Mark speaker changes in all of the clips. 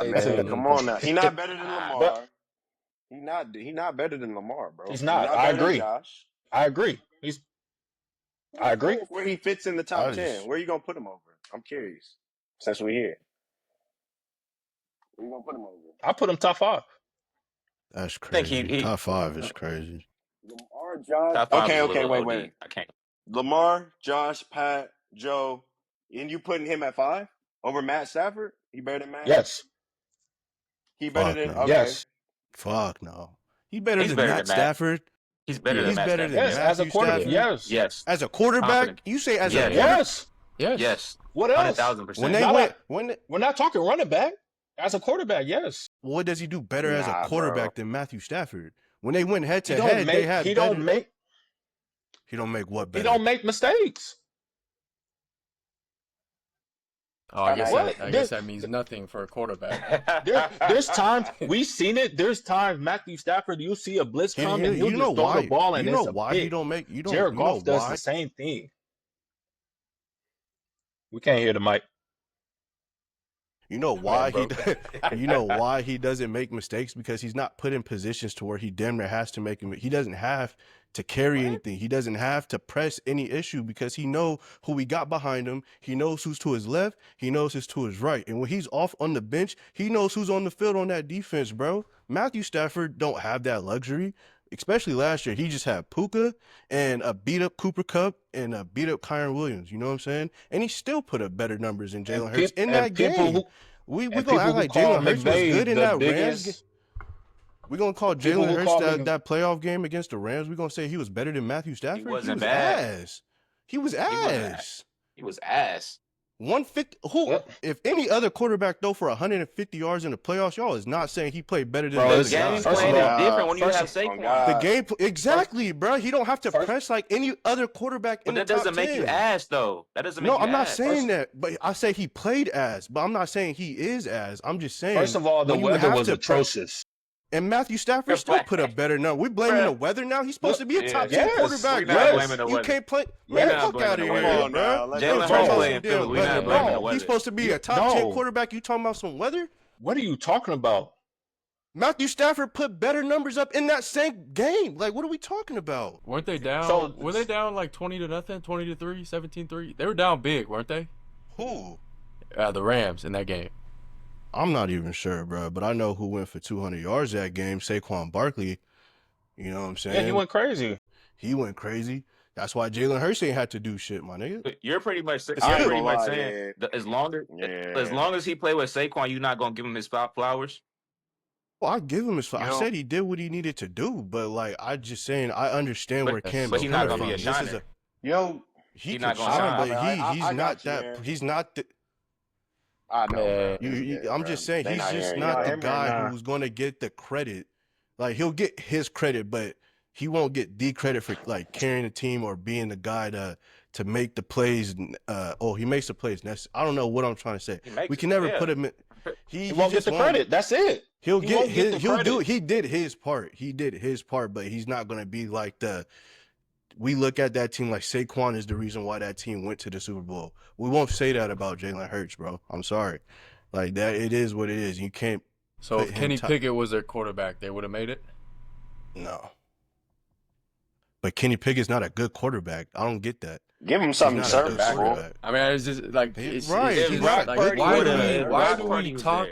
Speaker 1: I
Speaker 2: Hey,
Speaker 1: mean, come on now. He's not better than
Speaker 2: But
Speaker 1: Lamar. He not better than Lamar, bro.
Speaker 2: he's
Speaker 1: He's
Speaker 2: not.
Speaker 1: not
Speaker 2: I
Speaker 1: better than
Speaker 2: agree.
Speaker 1: Josh.
Speaker 2: I agree. I agree.
Speaker 1: Where he fits in the top
Speaker 3: I
Speaker 1: 10.
Speaker 3: just
Speaker 1: Where you gonna put him over? I'm curious. Since we're here, where you gonna put him over?
Speaker 2: I put him top 5.
Speaker 3: that's
Speaker 4: I think
Speaker 3: crazy.
Speaker 4: he
Speaker 3: Top 5 is crazy.
Speaker 1: Lamar, Josh.
Speaker 4: top five is a
Speaker 1: Okay,
Speaker 4: little
Speaker 1: wait,
Speaker 4: OD.
Speaker 1: wait.
Speaker 4: I can't.
Speaker 1: Lamar, Josh, Pat, Joe, and you putting him at 5 over Matt Stafford? He better than Matt?
Speaker 2: Yes.
Speaker 1: He better
Speaker 3: Fuck
Speaker 1: than
Speaker 3: no.
Speaker 1: okay.
Speaker 2: Yes.
Speaker 3: Fuck no. He better
Speaker 4: He's
Speaker 3: than
Speaker 4: better
Speaker 3: Matt
Speaker 4: than Matt.
Speaker 3: Stafford.
Speaker 4: He's better than
Speaker 3: He's
Speaker 4: Matt
Speaker 3: better
Speaker 4: Stafford.
Speaker 3: than
Speaker 2: Yes. As a
Speaker 3: Matthew
Speaker 2: quarterback.
Speaker 3: Stafford.
Speaker 2: Yes.
Speaker 4: Yes.
Speaker 3: As a quarterback,
Speaker 4: Confident.
Speaker 3: you say as
Speaker 4: Yeah.
Speaker 3: a quarterback.
Speaker 2: Yes.
Speaker 4: Yes.
Speaker 2: What else?
Speaker 4: 100,000%.
Speaker 3: When they
Speaker 2: Not
Speaker 3: went,
Speaker 2: we're not talking running back. As a quarterback, yes.
Speaker 3: what does he do better as a
Speaker 1: Nah,
Speaker 3: quarterback
Speaker 1: bro.
Speaker 3: than Matthew Stafford? When they went head
Speaker 2: He
Speaker 3: to
Speaker 2: don't
Speaker 3: head, they
Speaker 2: make.
Speaker 3: had
Speaker 2: He
Speaker 3: better.
Speaker 2: don't make.
Speaker 3: He don't make what
Speaker 2: He
Speaker 3: better?
Speaker 2: don't make mistakes.
Speaker 5: Oh, I guess
Speaker 2: What?
Speaker 5: I guess that means nothing for a quarterback.
Speaker 2: There's times we've seen it. There's times Matthew Stafford, you see a blitz come and he'll
Speaker 3: You know
Speaker 2: just throw
Speaker 3: why?
Speaker 2: the ball and
Speaker 3: You know
Speaker 2: it's a
Speaker 3: why he
Speaker 2: pick.
Speaker 3: don't make? You don't.
Speaker 2: Jared
Speaker 3: You know
Speaker 2: Goff does
Speaker 3: why?
Speaker 2: the same thing. We can't hear the mic.
Speaker 3: You know why
Speaker 2: Man,
Speaker 3: you know why he doesn't make mistakes, because he's not put in positions to where he damn near has to make him. He doesn't have to carry anything. He doesn't have to press any issue because he know who we got behind him. He knows who's to his left. He knows who's to his right. And when he's off on the bench, he knows who's on the field on that defense, bro. Matthew Stafford don't have that luxury. Especially last year, he just had Puka and a beat up Cooper Kupp and a beat up Kyron Williams. You know what I'm saying? And he still put up better numbers than Jalen Hurts in that game. We gonna act like Jalen Hurts was good in that Rams game. We gonna call Jalen Hurts that playoff game against the Rams. We gonna say he was better than Matthew Stafford.
Speaker 4: He wasn't
Speaker 3: was
Speaker 4: bad.
Speaker 3: ass. He was ass.
Speaker 4: He was ass.
Speaker 3: 150. Who? If any other quarterback throw for 150 yards in the playoffs, y'all is not saying he played better than
Speaker 4: The
Speaker 3: those
Speaker 4: game
Speaker 3: guys.
Speaker 4: plan is different when you have Saquon.
Speaker 3: The game, exactly, bro. He don't have to press like any other quarterback in the top 10.
Speaker 4: But that doesn't make you ass, though. That doesn't make you ass.
Speaker 3: No, I'm not saying that, but I say he played ass, but I'm not saying he is ass. I'm just saying.
Speaker 2: First of all, the weather was atrocious.
Speaker 3: And Matthew Stafford still put up better number. We blaming the weather now. He's supposed to be a top 10 quarterback.
Speaker 4: You
Speaker 3: can't play. Man, fuck out of here, bro.
Speaker 4: Jalen Hurts playing Philly. We're not blaming the weather.
Speaker 3: He's supposed to be a top 10 quarterback. You talking about some weather?
Speaker 2: What are you talking about?
Speaker 3: Matthew Stafford put better numbers up in that same game. Like, what are we talking about?
Speaker 5: Weren't they down? Were they down like 20-0, 20-3, 17-3? They were down big, weren't they?
Speaker 3: Who?
Speaker 5: The Rams in that game.
Speaker 3: I'm not even sure, bro, but I know who went for 200 yards that game. Saquon Barkley. You know what I'm saying?
Speaker 2: Yeah, he went crazy.
Speaker 3: He went crazy. That's why Jalen Hurts ain't had to do shit, my nigga.
Speaker 4: You're pretty much saying as long as he play with Saquon, you're not gonna give him his flowers.
Speaker 3: Well, I give him his flowers. I said he did what he needed to do, but like I just saying, I understand where Cam.
Speaker 4: But he's not gonna be a shiner.
Speaker 3: He's not gonna shine, but he's not that. He's not the.
Speaker 1: I know.
Speaker 3: I'm just saying he's just not the guy who's going to get the credit. Like, he'll get his credit, but he won't get the credit for like carrying the team or being the guy to make the plays. He makes the plays. I don't know what I'm trying to say. We can never put him in.
Speaker 2: He won't get the credit. That's it.
Speaker 3: He'll get his. He'll do. He did his part. He did his part, but he's not going to be like the. We look at that team like Saquon is the reason why that team went to the Super Bowl. We won't say that about Jalen Hurts, bro. I'm sorry. Like, that, it is what it is. You can't.
Speaker 5: So if Kenny Pickett was their quarterback, they would have made it?
Speaker 3: No. But Kenny Pickett's not a good quarterback. I don't get that.
Speaker 1: Give him something to serve back, bro.
Speaker 5: I mean, it's just like,
Speaker 4: why do we talk?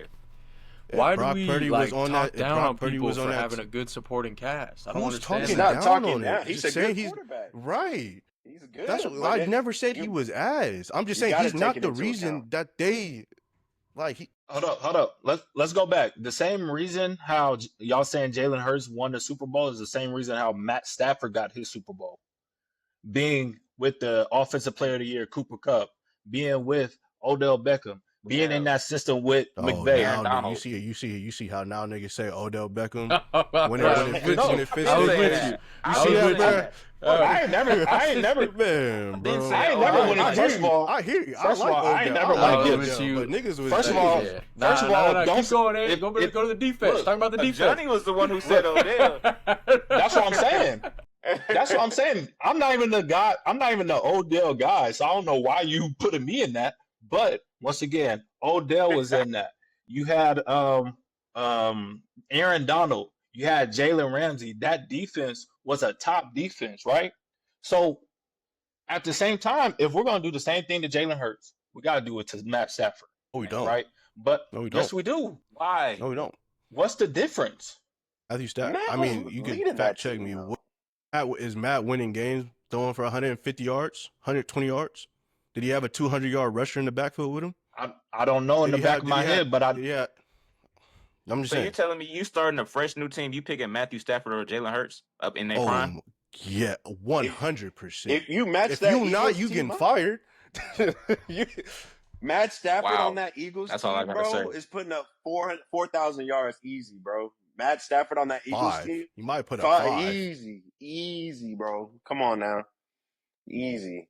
Speaker 5: Why do we talk down on people for having a good supporting cast? I don't understand.
Speaker 3: He's
Speaker 1: not talking down. He's a good quarterback.
Speaker 3: Right.
Speaker 1: He's good.
Speaker 3: That's what I never said he was ass. I'm just saying he's not the reason that they like.
Speaker 2: Hold up. Let's go back. The same reason how y'all saying Jalen Hurts won the Super Bowl is the same reason how Matt Stafford got his Super Bowl. Being with the Offensive Player of the Year, Cooper Kupp, being with Odell Beckham, being in that system with McVay.
Speaker 3: Now, you see how now niggas say Odell Beckham when it fits.
Speaker 5: I was with you.
Speaker 3: You see that, bro?
Speaker 2: I ain't never,
Speaker 3: man, bro.
Speaker 2: I ain't never win. First of all,
Speaker 3: I hear you.
Speaker 2: First of all, I ain't never want to give
Speaker 3: you. But niggas was
Speaker 2: first of all,
Speaker 5: don't keep going there. Go to the defense. Talking about the defense.
Speaker 4: Johnny was the one who said Odell.
Speaker 2: That's what I'm saying. That's what I'm saying. I'm not even the guy. I'm not even the Odell guy. So I don't know why you putting me in that. But once again, Odell was in that. you had Aaron Donald, you had Jalen Ramsey. That defense was a top defense, right? So at the same time, if we're gonna do the same thing to Jalen Hurts, we gotta do it to Matt Stafford.
Speaker 3: No, we don't.
Speaker 2: Right? But
Speaker 3: no, we don't.
Speaker 2: yes, we do.
Speaker 4: Why?
Speaker 3: No, we don't.
Speaker 2: What's the difference?
Speaker 3: Matthew Stafford. I mean, you can fact check me. Is Matt winning games throwing for 150 yards, 120 yards? Did he have a 200-yard rusher in the backfield with him?
Speaker 2: I don't know in the back of my head, but I'm
Speaker 3: just saying.
Speaker 4: You're telling me you starting a fresh new team, you picking Matthew Stafford or Jalen Hurts up in their prime?
Speaker 3: Yeah, 100%.
Speaker 1: If you match
Speaker 3: if
Speaker 1: that,
Speaker 3: you not, you getting fired.
Speaker 1: Matt Stafford on that Eagles
Speaker 4: That's
Speaker 1: team,
Speaker 4: all I gotta
Speaker 1: bro,
Speaker 4: say.
Speaker 1: is putting up 4,000 yards easy, bro. Matt Stafford on that Eagles team,
Speaker 3: you might put up 5.
Speaker 1: Easy, bro. Come on now, easy.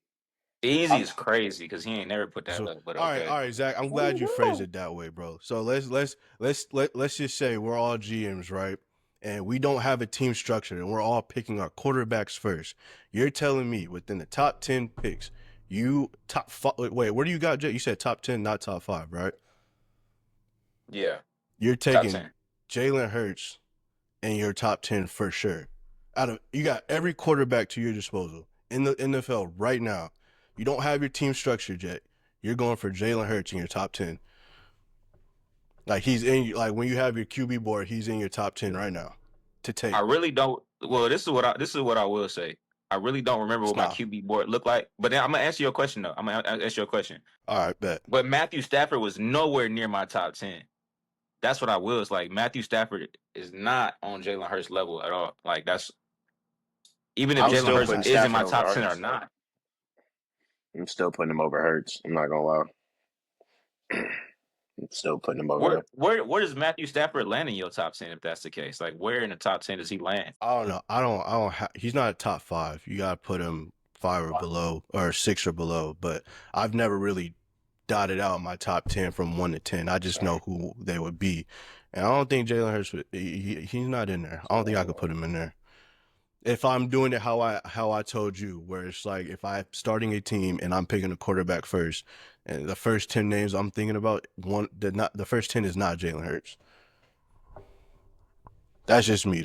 Speaker 4: Easy is crazy because he ain't never put that up. But
Speaker 3: all right, Zach. I'm glad you phrased it that way, bro. So let's just say we're all GMs, right? And we don't have a team structure, and we're all picking our quarterbacks first. You're telling me within the top 10 picks, you top 5. Wait, where do you got? You said top 10, not top 5, right?
Speaker 4: Yeah.
Speaker 3: You're taking Jalen Hurts in your top 10 for sure. You got every quarterback to your disposal in the NFL right now. You don't have your team structured yet. You're going for Jalen Hurts in your top 10. Like when you have your QB board, he's in your top 10 right now to take.
Speaker 4: I really don't. Well, this is what I will say. I really don't remember what my QB board looked like. But then I'm gonna answer your question though. I'm gonna answer your question.
Speaker 3: All right, bet.
Speaker 4: But Matthew Stafford was nowhere near my top 10. That's what I will. It's like Matthew Stafford is not on Jalen Hurts level at all. Like that's even if Jalen Hurts is in my top 10 or not.
Speaker 1: I'm still putting him over Hurts. I'm not gonna lie. I'm still putting him over.
Speaker 4: Where does Matthew Stafford land in your top 10 if that's the case? Like where in the top 10 does he land?
Speaker 3: I don't know. I don't. He's not a top 5. You gotta put him 5 or below or 6 or below. But I've never really dotted out my top 10 from 1 to 10. I just know who they would be, and I don't think Jalen Hurts. He's not in there. I don't think I could put him in there. If I'm doing it how I told you, where it's like if I'm starting a team and I'm picking a quarterback first, and the first 10 names I'm thinking about, the first 10 is not Jalen Hurts. That's just me.